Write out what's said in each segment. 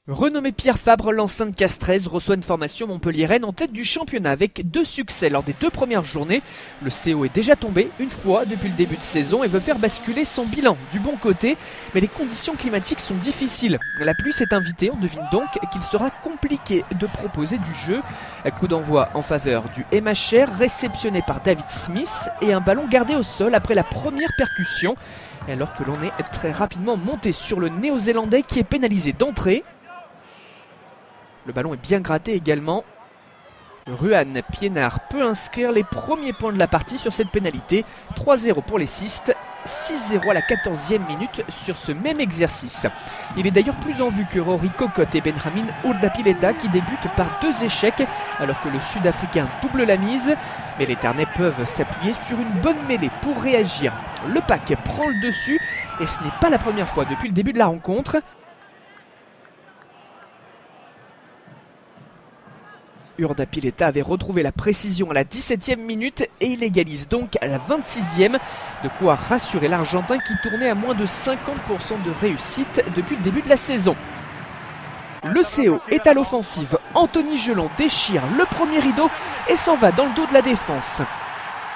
Renommé Pierre Fabre, l'enceinte castrais reçoit une formation montpelliéraine en tête du championnat avec 2 succès lors des 2 premières journées. Le CO est déjà tombé une fois depuis le début de saison et veut faire basculer son bilan du bon côté. Mais les conditions climatiques sont difficiles. La pluie s'est invitée, on devine donc qu'il sera compliqué de proposer du jeu. Coup d'envoi en faveur du MHR réceptionné par David Smith et un ballon gardé au sol après la première percussion. Alors que l'on est très rapidement monté sur le néo-zélandais qui est pénalisé d'entrée. Le ballon est bien gratté également. Ruan Pienard peut inscrire les premiers points de la partie sur cette pénalité. 3-0 pour les Cistes, 6-0 à la 14e minute sur ce même exercice. Il est d'ailleurs plus en vue que Rory Cocotte et Benjamin Urdapilleta qui débutent par 2 échecs alors que le Sud-Africain double la mise. Mais les Ternais peuvent s'appuyer sur une bonne mêlée pour réagir. Le pack prend le dessus et ce n'est pas la première fois depuis le début de la rencontre. Urdapilleta avait retrouvé la précision à la 17e minute et il égalise donc à la 26e. De quoi rassurer l'Argentin qui tournait à moins de 50% de réussite depuis le début de la saison. Le CO est à l'offensive. Anthony Gelon déchire le premier rideau et s'en va dans le dos de la défense.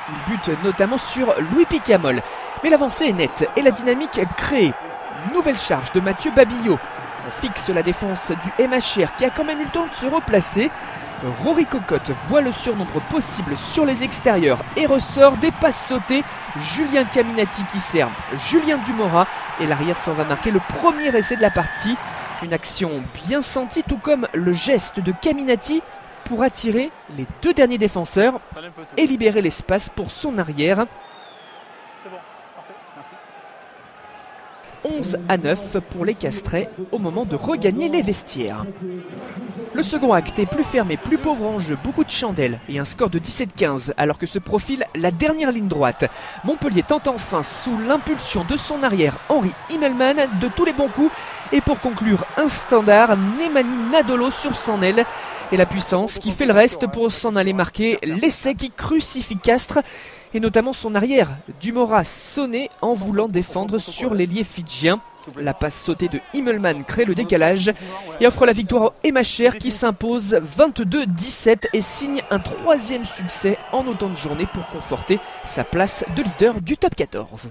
Il bute notamment sur Louis Picamol. Mais l'avancée est nette et la dynamique créée. Nouvelle charge de Mathieu Babillot. On fixe la défense du MHR qui a quand même eu le temps de se replacer. Rory Cocotte voit le surnombre possible sur les extérieurs et ressort des passes sautées. Julien Caminati qui sert Julien Dumora et l'arrière s'en va marquer le premier essai de la partie. Une action bien sentie tout comme le geste de Caminati pour attirer les 2 derniers défenseurs et libérer l'espace pour son arrière. 11-9 pour les Castrais au moment de regagner les vestiaires. Le second acte est plus fermé, plus pauvre en jeu, beaucoup de chandelles et un score de 17-15 alors que se profile la dernière ligne droite. Montpellier tente enfin sous l'impulsion de son arrière Henri Immelman de tous les bons coups et pour conclure un standard, Nemani Nadolo sur son aile et la puissance qui fait le reste pour s'en aller marquer l'essai qui crucifie Castres et notamment son arrière, Dumora sonné en voulant défendre sur l'ailier fidjien. La passe sautée de Immelman crée le décalage et offre la victoire au MHR qui s'impose 22-17 et signe un 3e succès en autant de journées pour conforter sa place de leader du top 14.